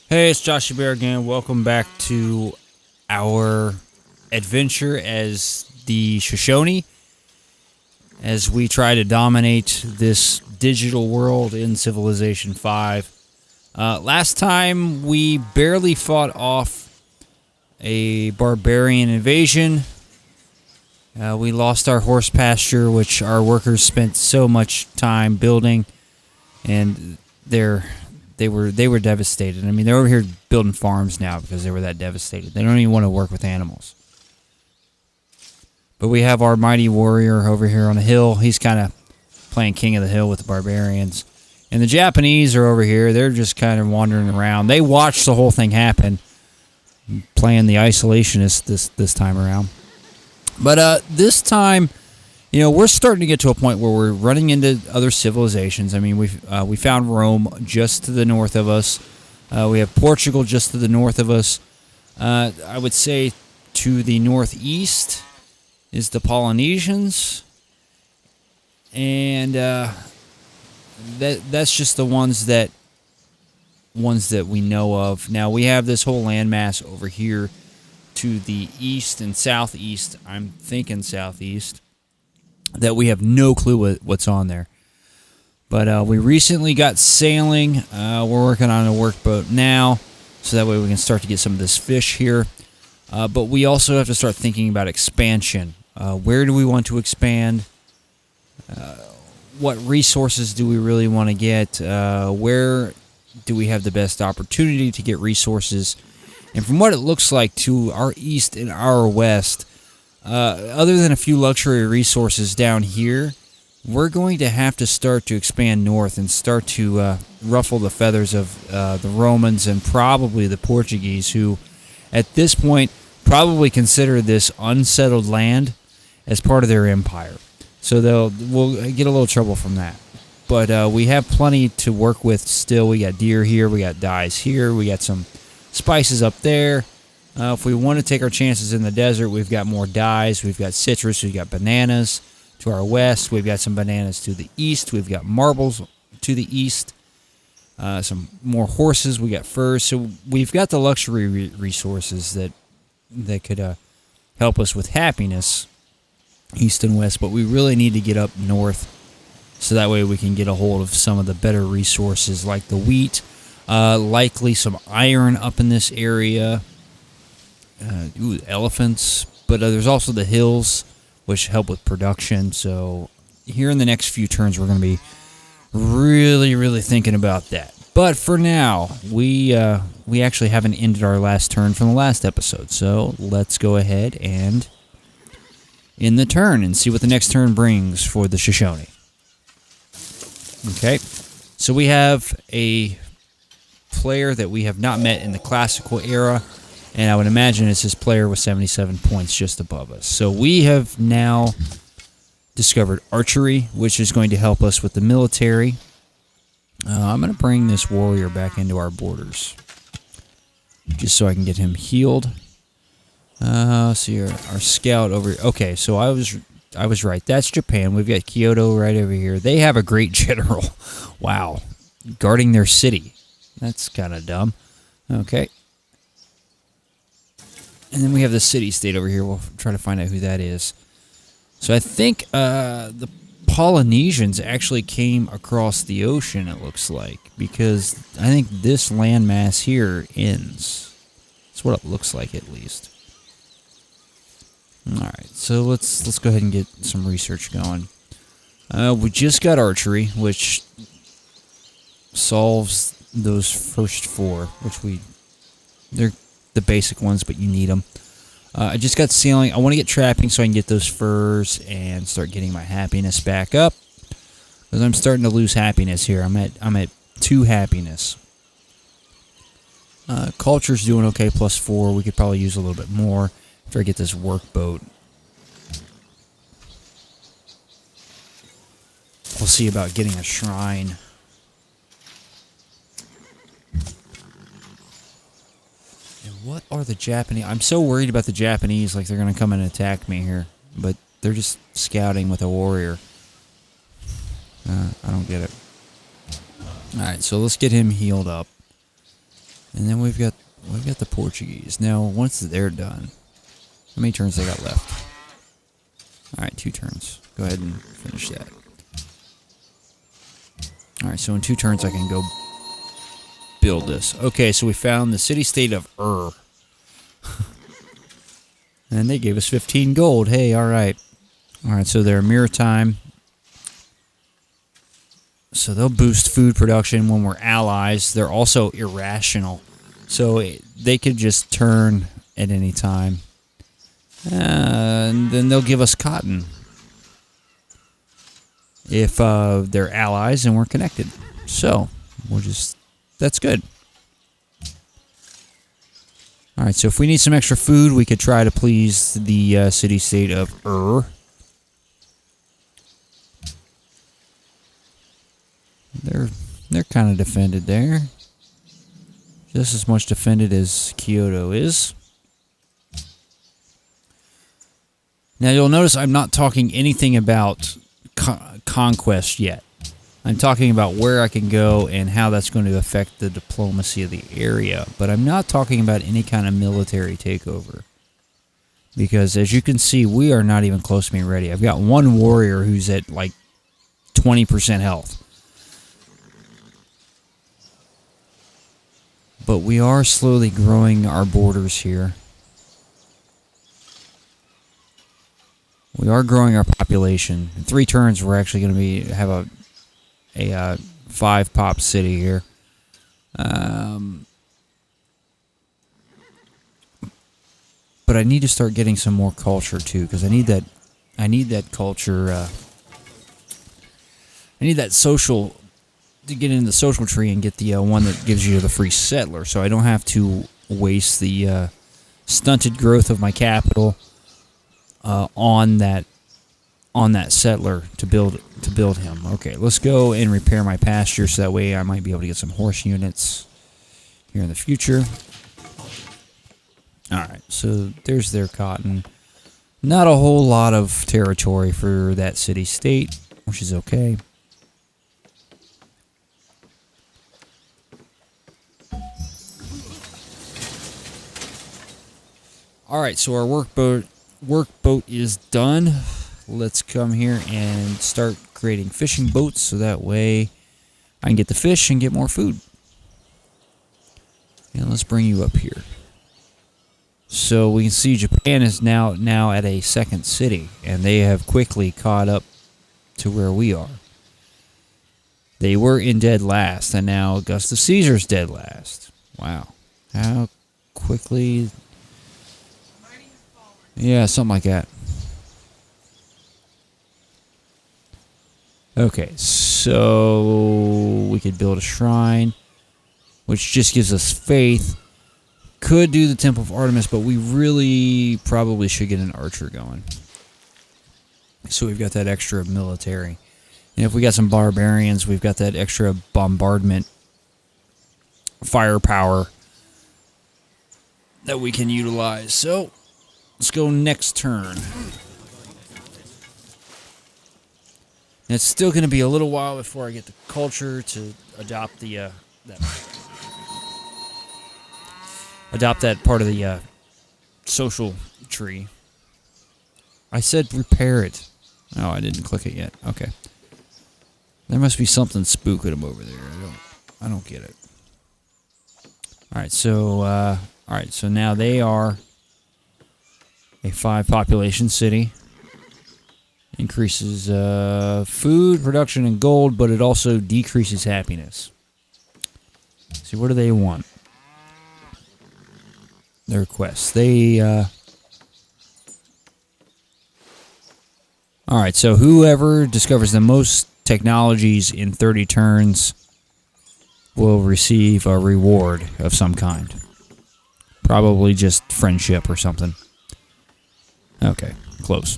Hey, it's Josh Bear again. Welcome back to our adventure as the Shoshone as we try to dominate this digital world in Civilization 5. Last time we barely fought off a barbarian invasion. We lost our horse pasture, which our workers spent so much time building, and they were devastated. I mean, they're over here building farms now because they were that devastated. They don't even want to work with animals. But we have our mighty warrior over here on the hill. He's kind of playing king of the hill with the barbarians. And the Japanese are over here. They're just kind of wandering around. They watched the whole thing happen, playing the isolationist this time around. But this time, you know, we're starting to get to a point where we're running into other civilizations. I mean, we found Rome just to the north of us. We have Portugal just to the north of us. I would say to the northeast is the Polynesians, and that's just the ones that we know of. Now we have this whole landmass over here to the east and southeast. I'm thinking southeast. That we have no clue what's on there. But we recently got sailing. We're working on a workboat now, so that way we can start to get some of this fish here. But we also have to start thinking about expansion. Where do we want to expand? What resources do we really want to get? Where do we have the best opportunity to get resources? And from what it looks like to our east and our west, other than a few luxury resources down here, we're going to have to start to expand north and start to ruffle the feathers of the Romans and probably the Portuguese, who at this point probably consider this unsettled land as part of their empire. So we'll get a little trouble from that. But we have plenty to work with still. We got deer here, we got dyes here, we got some spices up there. If we want to take our chances in the desert, we've got more dyes, we've got citrus, we've got bananas to our west, we've got some bananas to the east, we've got marbles to the east, some more horses, we got furs. So we've got the luxury resources that could help us with happiness east and west, but we really need to get up north so that way we can get a hold of some of the better resources like the wheat, likely some iron up in this area. Elephants, but there's also the hills, which help with production. So here in the next few turns, we're going to be really thinking about that. But for now, we actually haven't ended our last turn from the last episode. So let's go ahead and end the turn and see what the next turn brings for the Shoshone. Okay, so we have a player that we have not met in the classical era. And I would imagine it's this player with 77 points just above us. So we have now discovered archery, which is going to help us with the military. I'm going to bring this warrior back into our borders, just so I can get him healed. See our scout over here. Okay, so I was right. That's Japan. We've got Kyoto right over here. They have a great general. Wow, guarding their city. That's kind of dumb. Okay. And then we have the city-state over here. We'll try to find out who that is. So I think the Polynesians actually came across the ocean, it looks like, because I think this landmass here ends. That's what it looks like, at least. All right, so let's go ahead and get some research going. We just got archery, which solves those first four, which they're the basic ones, but you need them. I just got sailing. I want to get trapping so I can get those furs and start getting my happiness back up, because I'm starting to lose happiness here. I'm at 2 happiness. Culture's doing okay, +4. We could probably use a little bit more after I get this workboat. We'll see about getting a shrine. What are the Japanese? I'm so worried about the Japanese, like they're going to come and attack me here. But they're just scouting with a warrior. I don't get it. Alright, so let's get him healed up. And then we've got the Portuguese. Now, once they're done, how many turns they got left? All right, 2 turns. Go ahead and finish that. All right, so in 2 turns I can go build this. Okay, so we found the city-state of and they gave us 15 gold. Hey, all right. All right, so they're maritime. So they'll boost food production when we're allies. They're also irrational. So they could just turn at any time. And then they'll give us cotton. If they're allies and we're connected. So, that's good. Alright, so if we need some extra food, we could try to please the city-state of They're kind of defended there. Just as much defended as Kyoto is. Now you'll notice I'm not talking anything about conquest yet. I'm talking about where I can go and how that's going to affect the diplomacy of the area. But I'm not talking about any kind of military takeover. Because as you can see, we are not even close to being ready. I've got one warrior who's at like 20% health. But we are slowly growing our borders here. We are growing our population. In 3 turns, we're actually going to have a 5-pop city here. But I need to start getting some more culture too, because I need that culture. I need that social to get into the social tree and get the one that gives you the free settler, so I don't have to waste the stunted growth of my capital on that settler to build him. Okay, let's go and repair my pasture so that way I might be able to get some horse units here in the future. Alright, so there's their cotton. Not a whole lot of territory for that city-state, which is okay. Alright, so our workboat is done. Let's come here and start creating fishing boats so that way I can get the fish and get more food. And let's bring you up here. So we can see Japan is now at a second city, and they have quickly caught up to where we are. They were in dead last, and now Augustus Caesar's dead last. Wow. How quickly... Yeah, something like that. Okay, so we could build a shrine, which just gives us faith. Could do the Temple of Artemis, but we really probably should get an archer going. So we've got that extra military. And if we got some barbarians, we've got that extra bombardment firepower that we can utilize. So let's go next turn. And it's still going to be a little while before I get the culture to adopt the adopt that part of the social tree. I said repair it. Oh, I didn't click it yet. Okay. There must be something spooking them over there. I don't get it. All right, so now they are a 5 population city. Increases food production and gold, but it also decreases happiness. See, what do they want? Their quests. Alright, so whoever discovers the most technologies in 30 turns will receive a reward of some kind. Probably just friendship or something. Okay, close.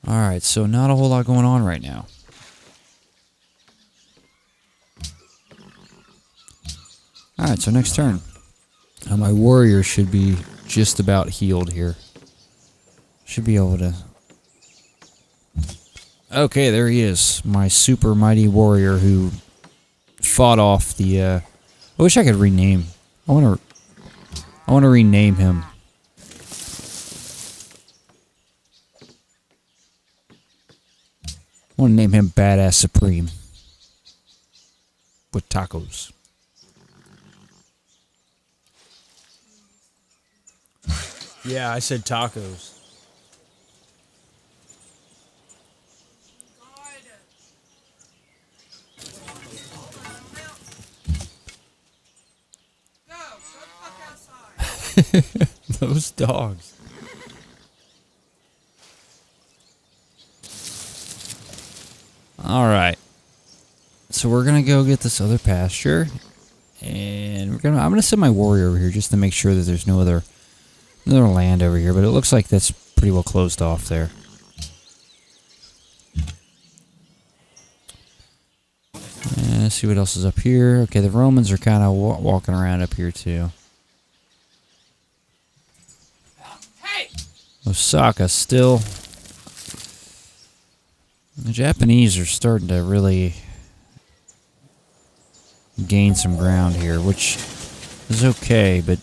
Alright, so not a whole lot going on right now. Alright, so next turn. My warrior should be just about healed here. Should be able to... Okay, there he is. My super mighty warrior who fought off the I wish I could rename. I want to rename him. I want to name him Badass Supreme with tacos. Yeah, I said tacos. Those dogs. All right. So we're going to go get this other pasture. And I'm going to send my warrior over here just to make sure that there's no other land over here, but it looks like that's pretty well closed off there. And let's see what else is up here. Okay, the Romans are kind of walking around up here too. Osaka still. The Japanese are starting to really gain some ground here, which is okay, but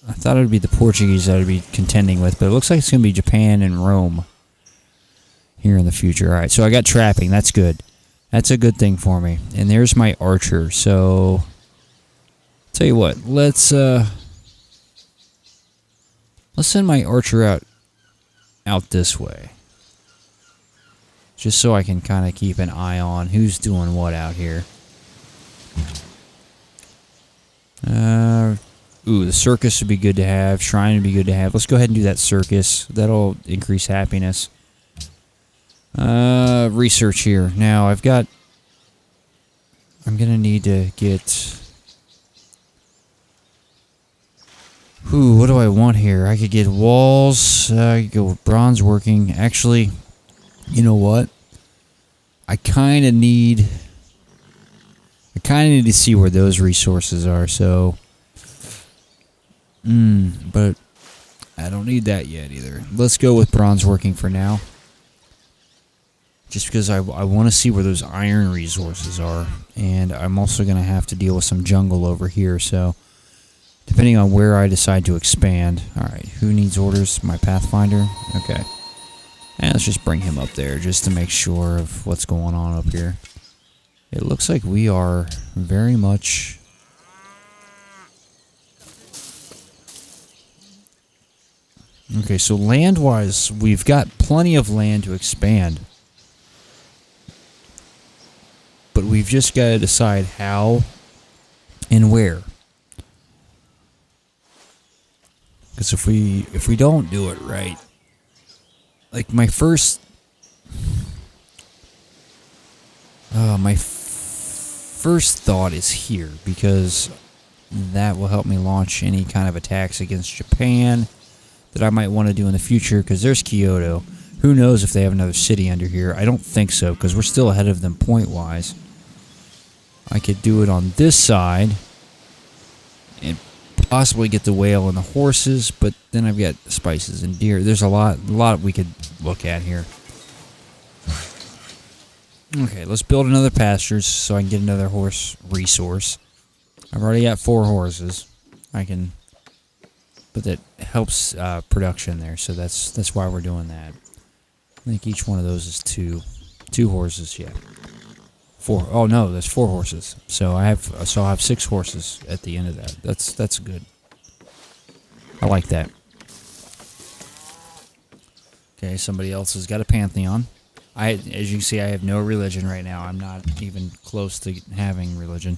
I thought it would be the Portuguese that I'd be contending with, but it looks like it's going to be Japan and Rome here in the future. All right, so I got trapping. That's good. That's a good thing for me. And there's my archer. So, tell you what, let's send my archer out this way, just so I can kind of keep an eye on who's doing what out here. Ooh, the circus would be good to have. Shrine would be good to have. Let's go ahead and do that circus. That'll increase happiness. Research here. Now, I'm gonna need to get... Ooh, what do I want here? I could get walls. I could go with bronze working. Actually, you know what? I kind of need to see where those resources are, so... but I don't need that yet either. Let's go with bronze working for now. Just because I want to see where those iron resources are. And I'm also going to have to deal with some jungle over here, so... Depending on where I decide to expand. Alright, who needs orders? My Pathfinder? Okay. And let's just bring him up there just to make sure of what's going on up here. It looks like we are very much... Okay, so land-wise, we've got plenty of land to expand. But we've just got to decide how and where. Because if we don't do it right, like my first thought is here, because that will help me launch any kind of attacks against Japan that I might want to do in the future, because there's Kyoto. Who knows if they have another city under here? I don't think so, because we're still ahead of them point-wise. I could do it on this side and possibly get the whale and the horses, but then I've got spices and deer. There's a lot we could look at here. Okay, let's build another pastures so I can get another horse resource. I've already got 4 horses. But that helps production there, so that's why we're doing that. I think each one of those is 2 horses. Yeah, 4. Oh no, there's 4 horses. So I'll have 6 horses at the end of that. That's good. I like that. Okay, somebody else has got a pantheon. As you can see, I have no religion right now. I'm not even close to having religion.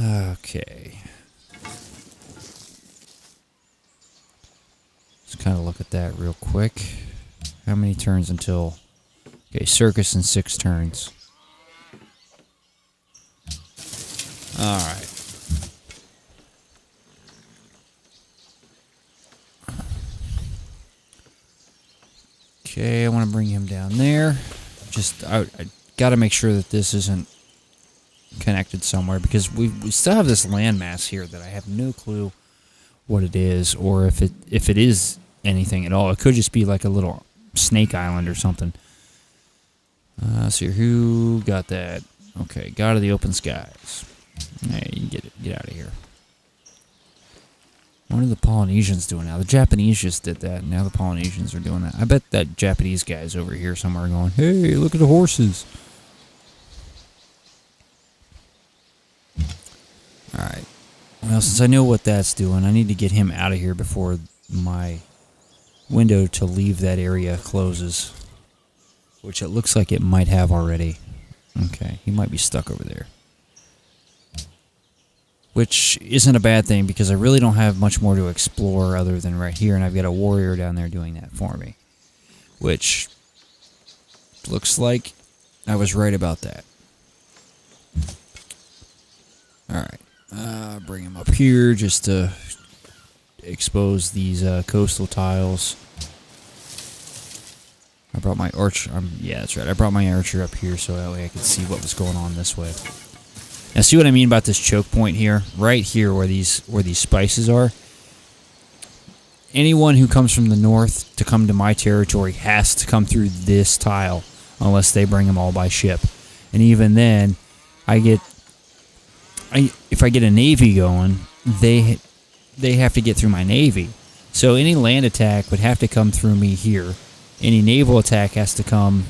Okay. Let's kind of look at that real quick. How many turns until... Okay, circus in 6 turns. Alright. Okay, I want to bring him down there. I got to make sure that this isn't connected somewhere, because we still have this landmass here that I have no clue what it is, or if it is anything at all. It could just be like a little snake island or something. So who got that? Okay, God of the open skies. Hey, you can get out of here. What are the Polynesians doing now? The Japanese just did that, and now the Polynesians are doing that. I bet that Japanese guy's over here somewhere going, hey, look at the horses. Alright. Well, since I know what that's doing, I need to get him out of here before my window to leave that area closes. Which it looks like it might have already. Okay, he might be stuck over there. Which isn't a bad thing because I really don't have much more to explore other than right here, and I've got a warrior down there doing that for me. Which looks like I was right about that. Alright, bring him up here just to expose these coastal tiles. I brought my archer, yeah, that's right, I brought my archer up here so that way I could see what was going on this way. Now, see what I mean about this choke point here? Right here where these spices are. Anyone who comes from the north to come to my territory has to come through this tile unless they bring them all by ship. And even then, if I get a navy going, they have to get through my navy. So any land attack would have to come through me here. Any naval attack has to come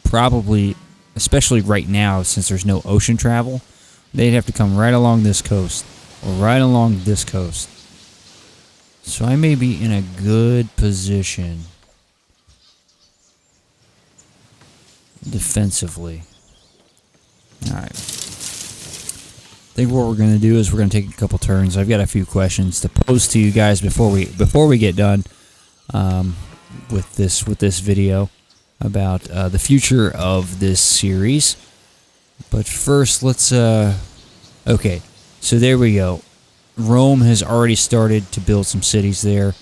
probably, especially right now since there's no ocean travel, they'd have to come right along this coast or right along this coast. So I may be in a good position defensively. Alright. I think what we're going to do is we're going to take a couple turns. I've got a few questions to pose to you guys before we get done with this video about the future of this series. But first, let's okay, so there we go. Rome has already started to build some cities there.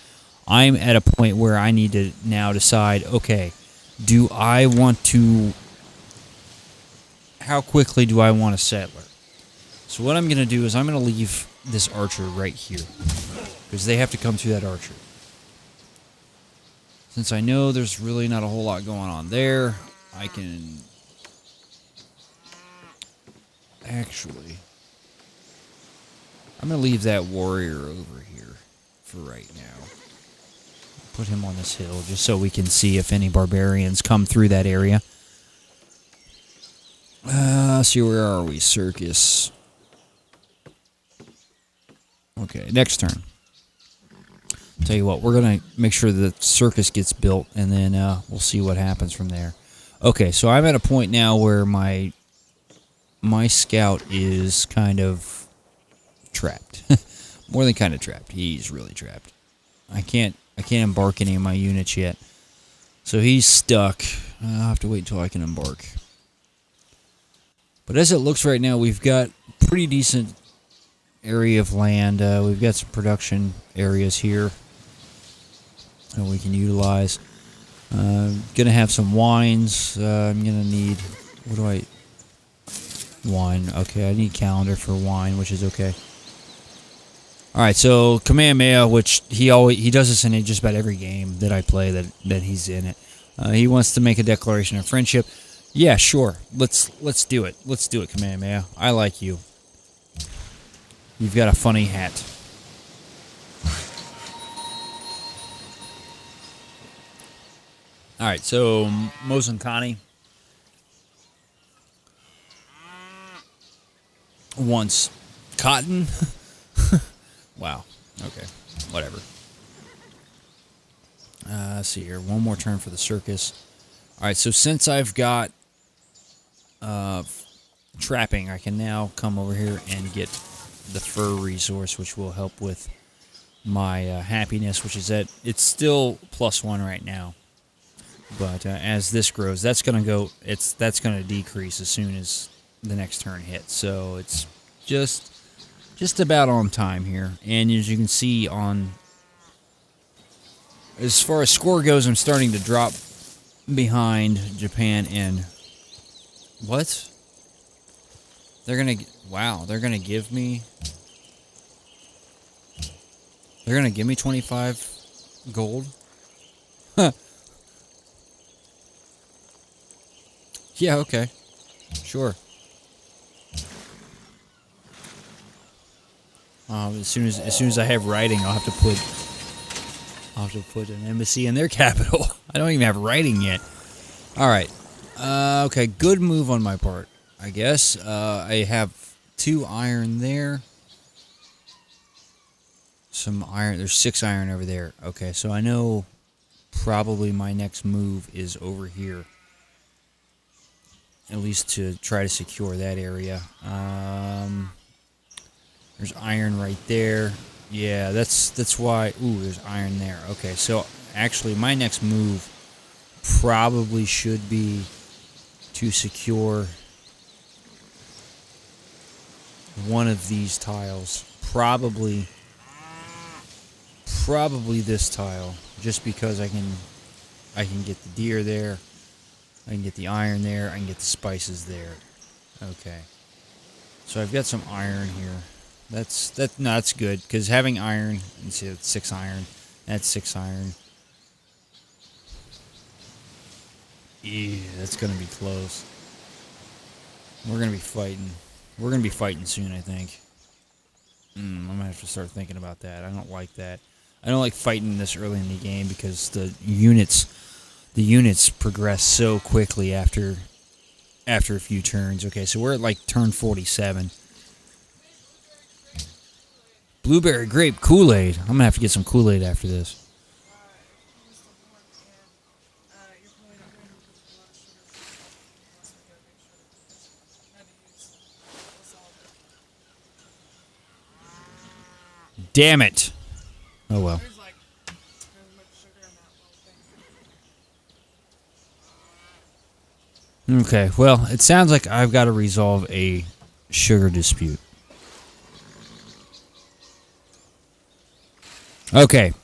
I'm at a point where I need to now decide, okay, do I want to, how quickly do I want a settler? So what I'm going to do is I'm going to leave this archer right here, because they have to come through that archer. Since I know there's really not a whole lot going on there, I can actually, I'm going to leave that warrior over here for right now. Put him on this hill just so we can see if any barbarians come through that area. See, where are we? Circus. Okay, next turn. Tell you what, we're going to make sure that the circus gets built, and then we'll see what happens from there. Okay, so I'm at a point now where my scout is kind of trapped. More than kind of trapped. He's really trapped. I can't embark any of my units yet. So he's stuck. I'll have to wait until I can embark. But as it looks right now, we've got pretty decent area of land. We've got some production areas here that we can utilize. Gonna have some wines. I'm gonna need, wine. Okay, I need calendar for wine, which is okay. Alright, so Kamehameha, which he does this in just about every game that I play that he's in it. He wants to make a declaration of friendship. Yeah, sure. Let's do it. Let's do it, Kamehameha. I like you. You've got a funny hat. Alright, so Mosankani wants cotton. Wow. Okay. Whatever. Let's see here. One more turn for the circus. Alright, so since I've got trapping, I can now come over here and get the fur resource, which will help with my happiness, which is at, it's still +1 right now. But as this grows, that's going to decrease as soon as the next turn hits. So it's just about on time here. And as you can see, on as far as score goes, I'm starting to drop behind Japan in what? They're going to, wow, they're going to give me 25 gold? Huh. Yeah, okay. Sure. As soon as I have writing, I'll have to put an embassy in their capital. I don't even have writing yet. All right. Okay, good move on my part, I guess. I have 2 iron there. Some iron. There's 6 iron over there. Okay, so I know probably my next move is over here. At least to try to secure that area. There's iron right there. Yeah, that's why. Ooh, there's iron there. Okay, so actually my next move probably should be to secure one of these tiles. Probably this tile, just because I can get the deer there, I can get the iron there, I can get the spices there. Okay, so I've got some iron here. That's good, because having iron, you see that's 6 iron, that's 6 iron. Yeah, that's gonna be close. We're gonna be fighting soon, I think. I'm gonna have to start thinking about that. I don't like that. I don't like fighting this early in the game because the units progress so quickly after a few turns. Okay, so we're at like turn 47. Blueberry grape Kool-Aid. I'm gonna have to get some Kool-Aid after this. Damn it. Oh well. Okay, well, it sounds like I've got to resolve a sugar dispute. Okay.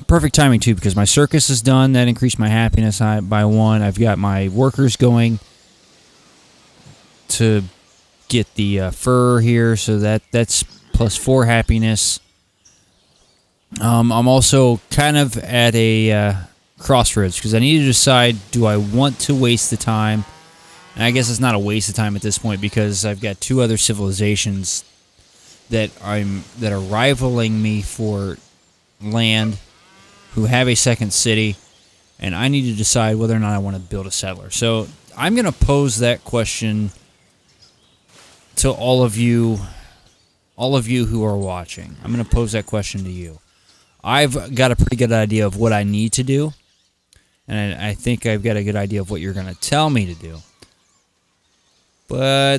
Perfect timing, too, because my circus is done. That increased my happiness by 1. I've got my workers going to get the fur here, so that's plus 4 happiness. I'm also kind of at a crossroads, because I need to decide, do I want to waste the time? And I guess it's not a waste of time at this point, because I've got 2 other civilizations that are rivaling me for land, who have a second city, and I need to decide whether or not I want to build a settler. So I'm going to pose that question to all of you who are watching. I'm going to pose that question to you. I've got a pretty good idea of what I need to do, and I think I've got a good idea of what you're going to tell me to do. But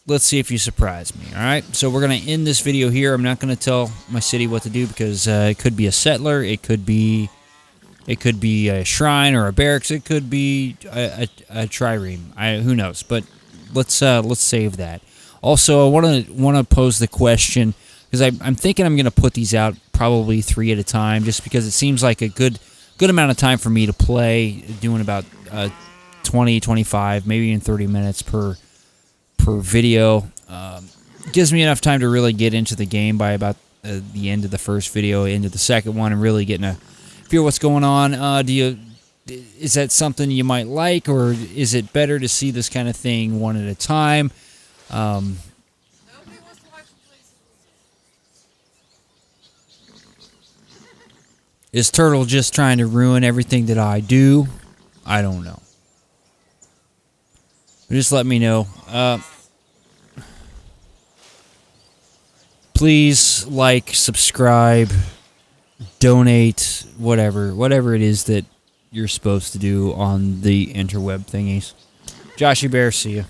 let's see if you surprise me, all right? So we're going to end this video here. I'm not going to tell my city what to do, because it could be a settler, it could be a shrine or a barracks, it could be a trireme. Who knows? But let's save that. Also, I want to pose the question, because I'm thinking I'm going to put these out probably 3 at a time, just because it seems like a good amount of time for me to play, doing about 20, 25, maybe even 30 minutes per video. Gives me enough time to really get into the game by about the end of the first video, into the second one, and really getting a feel what's going on. Is that something you might like, or is it better to see this kind of thing 1 at a time? Is Turtle just trying to ruin everything that I do? I don't know. Just let me know. Please like, subscribe, donate, whatever it is that you're supposed to do on the interweb thingies. Joshy Bear, see ya.